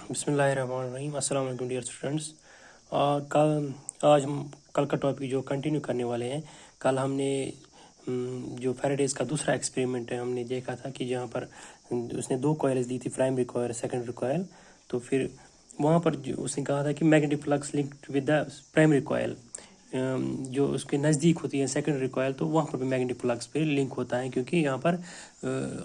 बिस्मिल्लाहिर्रहमानिर्रहीम। अस्सलाम वालेकुम डियर स्टूडेंट्स। आज हम कल का टॉपिक जो कंटिन्यू करने वाले हैं। कल हमने जो फैराडेज का दूसरा एक्सपेरिमेंट है, हमने देखा था कि जहाँ पर उसने दो कॉइल्स दी थी, प्राइमरी कॉइल सेकेंडरी कॉइल। तो फिर वहाँ पर उसने कहा था कि magnetic flux linked with the primary coil जो उसके नज़दीक होती है सेकेंडरी कॉइल, तो वहाँ पर भी मैग्नेटिक फ्लक्स पे लिंक होता है, क्योंकि यहाँ पर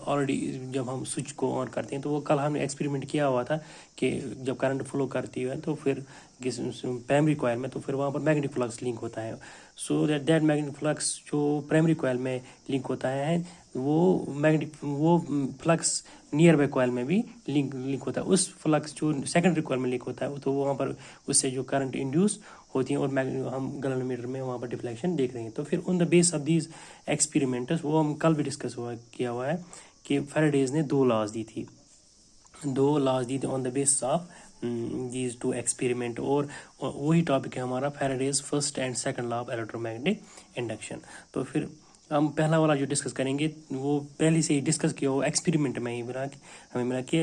ऑलरेडी जब हम स्विच को ऑन करते हैं तो वो कल हमने एक्सपेरिमेंट किया हुआ था कि जब करंट फ्लो करती है तो फिर किस प्राइमरी कॉइल में, तो फिर वहाँ पर मैग्नेटिक फ्लक्स लिंक होता है। सो दैट मैग्नेटिक फ्लक्स जो प्राइमरी कॉइल में लिंक होता है वो फ्लक्स नियर बाई कॉइल में भी लिंक होता है। उस फ्लक्स जो सेकेंडरी कॉइल में लिंक होता है तो वहाँ पर उससे जो करंट इंड्यूस होती हैं और हम गैल्वेनोमीटर में वहाँ पर डिफ्लेक्शन देख रहे हैं। तो फिर on the base of these experiments, वो हम कल भी डिस्कस किया हुआ है कि फैराडेज ने दो लॉज दी थी on the basis of these two experiment. और वही टॉपिक है हमारा Faraday's first and second law of electromagnetic induction. तो फिर हम पहला वाला जो डिस्कस करेंगे वो पहले से ही डिस्कस किया हुआ एक्सपेरिमेंट में ही हमें मिला कि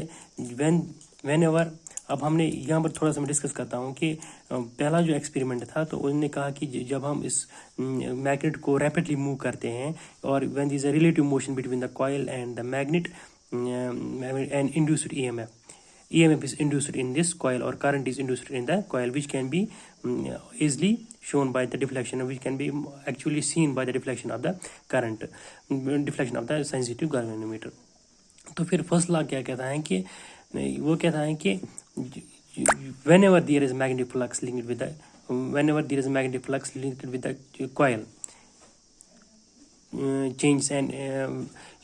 वेन एवर। अब हमने यहाँ पर थोड़ा सा मैं डिस्कस करता हूँ कि पहला जो एक्सपेरिमेंट था तो उन्होंने कहा कि जब हम इस मैग्नेट को रैपिडली मूव करते हैं और when there is a relative motion between the coil and the magnet and induced EMF is induced in this coil, or current is induced in the coil, which can be easily shown by the deflection, which can be actually seen by the deflection of the current, deflection of the sensitive galvanometer. तो फिर first law क्या कहता है कि वो कहता है कि whenever there is magnetic flux linked with the coil change and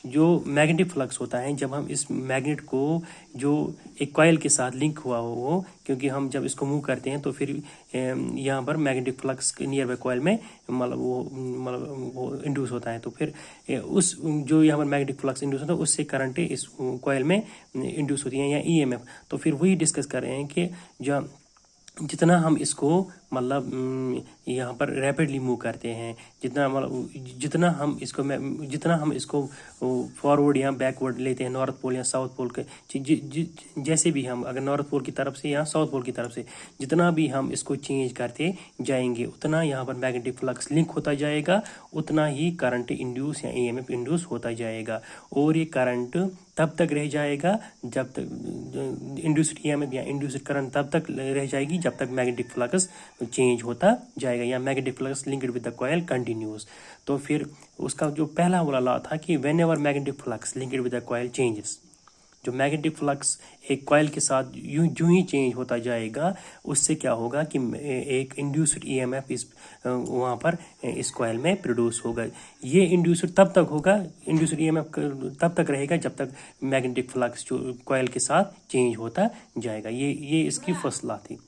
जो मैग्नेटिक फ्लक्स होता है जब हम इस मैग्नेट को जो एक कॉइल के साथ लिंक हुआ हो, क्योंकि हम जब इसको मूव करते हैं तो फिर यहाँ पर magnetic flux near by coil में वो इंड्यूस होता है। तो फिर उस जो यहाँ पर मैग्नेटिक फ्लक्स इंड्यूस होता है उससे करंट इस कॉइल में इंड्यूस होती है या EMF। तो फिर वही डिस्कस कर रहे हैं कि जो जितना हम इसको यहाँ पर रैपिडली मूव करते हैं, जितना हम इसको फॉरवर्ड या बैकवर्ड लेते हैं, नॉर्थ पोल या साउथ पोल के जैसे भी हम अगर नॉर्थ पोल की तरफ से या साउथ पोल की तरफ से जितना भी हम इसको चेंज करते जाएंगे उतना यहाँ पर मैग्नेटिक फ्लक्स लिंक होता जाएगा, उतना ही करंट इंड्यूस या EMF इंड्यूस होता जाएगा। और ये करंट तब तक रह जाएगा जब तक इंड्यूस्ड EMF या इंड्यूस्ड करंट तब तक रह जाएगी जब तक मैग्नेटिक फ्लक्स चेंज होता जाएगा या magnetic flux linked with the coil continuous. तो फिर उसका जो पहला वाला लॉ था कि when ever magnetic flux linked with the coil changes, जो मैग्नेटिक फ्लक्स एक कॉइल के साथ यूं ही चेंज होता जाएगा, उससे क्या होगा कि एक इंड्यूस्ड EMF इस वहाँ पर इस कॉइल में प्रोड्यूस होगा। ये इंड्यूस्ड तब तक होगा, इंड्यूस्ड EMF तब तक रहेगा जब तक मैग्नेटिक फ्लक्स जो कॉइल के साथ चेंज होता जाएगा। ये इसकी फर्स्ट लॉ थी।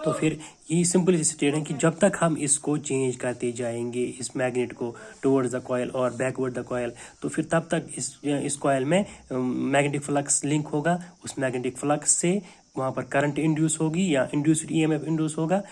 तो फिर ये सिंपल स्टेट है कि जब तक हम इसको चेंज करते जाएंगे इस मैग्नेट को टुवर्ड्स द कॉइल और बैकवर्ड द कॉइल, तो फिर तब तक इस कॉइल में मैग्नेटिक फ्लक्स लिंक होगा। उस मैग्नेटिक फ्लक्स से वहाँ पर करंट इंड्यूस होगी या इंड्यूस्ड EMF इंड्यूस होगा,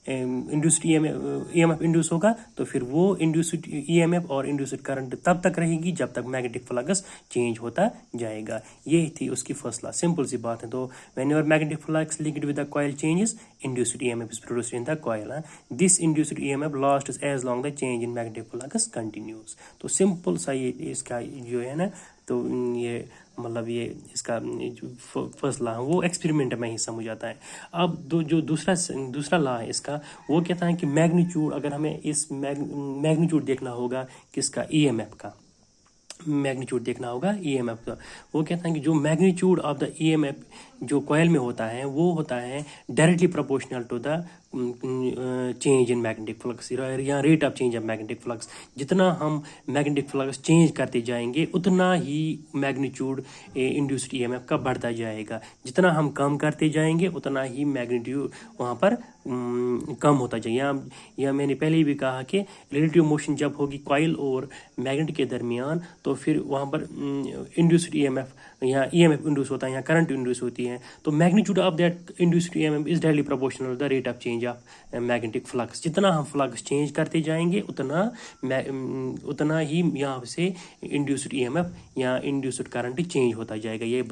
इंड्यूस्ड EMF इंड्यूस होगा। तो फिर वो इंड्यूस्ड EMF और इंड्यूस्ड करंट तब तक रहेगी जब तक मैग्नेटिक फ्लक्स चेंज होता जाएगा। ये थी उसकी फर्स्ट लॉ, सिंपल सी बात है। तो whenever magnetic flux linked with the coil changes, induced EMF is produced in the coil. This induced EMF lasts as long the change in magnetic flux continues. तो simple सा ये इसका जो है ना, तो ये ये इसका फर्स्ट लॉ है वो एक्सपेरिमेंट में ही समझ आता है। अब जो दूसरा लॉ है इसका, वो कहता है कि मैग्नीट्यूड, अगर हमें इस मैग्नीट्यूड देखना होगा किसका, EMF का मैग्नीट्यूड देखना होगा EMF का। वो कहता है कि जो मैग्नीट्यूड ऑफ द EMF जो कॉइल में होता है वो होता है directly proportional to the change in magnetic flux या rate of change of magnetic flux. जितना हम मैग्नेटिक फ्लक्स चेंज करते जाएंगे उतना ही मैग्नीट्यूड इंड्यूस्ड EMF का बढ़ता जाएगा। जितना हम कम करते जाएंगे उतना ही मैग्नीट्यूड वहाँ पर कम होता जाएगा। या मैंने पहले भी कहा कि रिलेटिव मोशन जब होगी कॉइल और मैग्नेट के दरमियान, तो फिर वहाँ पर इंड्यूस्ड EMF या EMF इंड्यूस होता है या करंट इंड्यूस होती है। तो magnitude of that induced EMF is directly proportional to the rate of change change of magnetic flux. जितना हम फ्लक्स चेंज करते जाएंगे उतना ही यहाँ से इंड्यूस्ड ईएमएफ या इंड्यूस्ड करंट चेंज होता जाएगा। ये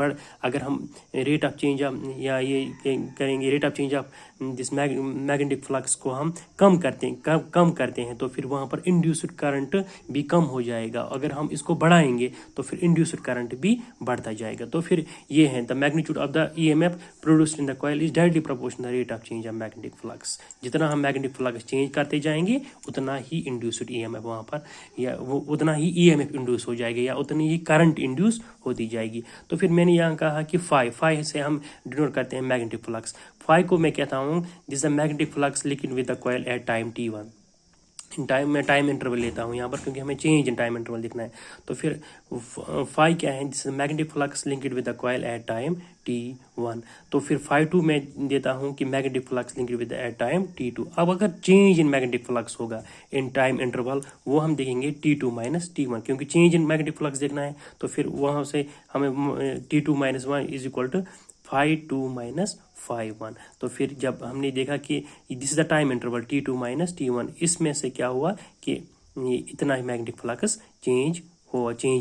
अगर हम रेट ऑफ चेंज ऑफ या ये करेंगे rate of change of this magnetic flux को हम कम करते हैं तो फिर वहाँ पर इंड्यूस्ड करंट भी कम हो जाएगा। अगर हम इसको बढ़ाएंगे तो फिर इंड्यूस्ड करंट भी बढ़ता जाएगा। तो फिर ये है the magnitude of the EMF produced in the coil is directly proportional rate of change of magnetic flux. जितना हम मैग्नेटिक फ्लक्स चेंज करते जाएंगे उतना ही इंड्यूस्ड ईएमएफ वहाँ पर या वो उतना ही ईएमएफ इंड्यूस हो जाएगा या उतनी ही करंट इंड्यूस होती जाएगी। तो फिर मैंने यहाँ कहा कि फाई से हम डिनोट करते हैं मैग्नेटिक फ्लक्स। फाई को मैं कहता हूँ this the magnetic flux linked with the coil at time t1। मैं टाइम इंटरवल लेता हूँ यहाँ पर क्योंकि हमें चेंज इन टाइम इंटरवल दिखना है। तो फिर फाई क्या है, this magnetic flux linked with the coil at time t1। तो फिर फाई 2 मैं देता हूँ कि magnetic flux linked with at time t2। अब अगर चेंज इन मैग्नेटिक फ्लक्स होगा इन टाइम इंटरवल वो हम देखेंगे t2 माइनस t1, क्योंकि चेंज इन मैग्नेटिक फ्लक्स देखना है। तो फिर वहाँ से हमें t2 minus 1 is equal to phi 2 minus phi 1। तो फिर जब हमने देखा कि this is the time interval t2 minus t1, इसमें से क्या हुआ कि ये इतना ही magnetic flux change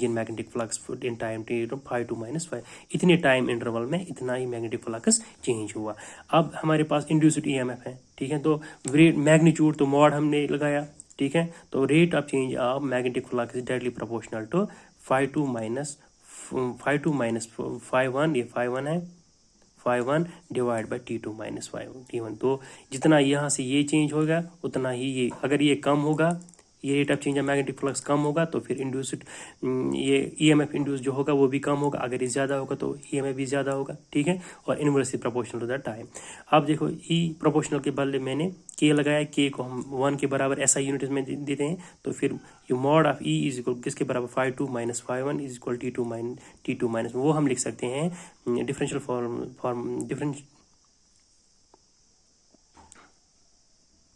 in magnetic flux in time t phi 2 minus phi, इतने टाइम इंटरवल में इतना ही मैग्नेटिक फ्लक्स चेंज हुआ। अब हमारे पास इंड्यूस्ड ईएमएफ है, ठीक है। तो मैग्नीट्यूड तो मॉड हमने लगाया, ठीक है। तो rate of change of magnetic flux is directly proportional to phi 2 minus phi 1, ये फाई 1 है, phi 1 divide by t2 minus phi t1। तो जितना यहाँ से ये चेंज होगा उतना ही ये, अगर ये कम होगा, ये rate of change of magnetic flux कम होगा तो फिर इंड्यूस्ड ये ईएमएफ इंड्यूस जो होगा वो भी कम होगा। अगर ये ज़्यादा होगा तो ईएमएफ भी ज़्यादा होगा, ठीक है। और inversely proportional to the time. अब देखो ई प्रोपोर्शनल के बदले मैंने के लगाया, के को हम 1 के बराबर ऐसा यूनिट में देते हैं। तो फिर ये mod of E is equal किसके बराबर phi 2 minus phi 1 is equal t2 minus वो हम लिख सकते हैं डिफरेंशियल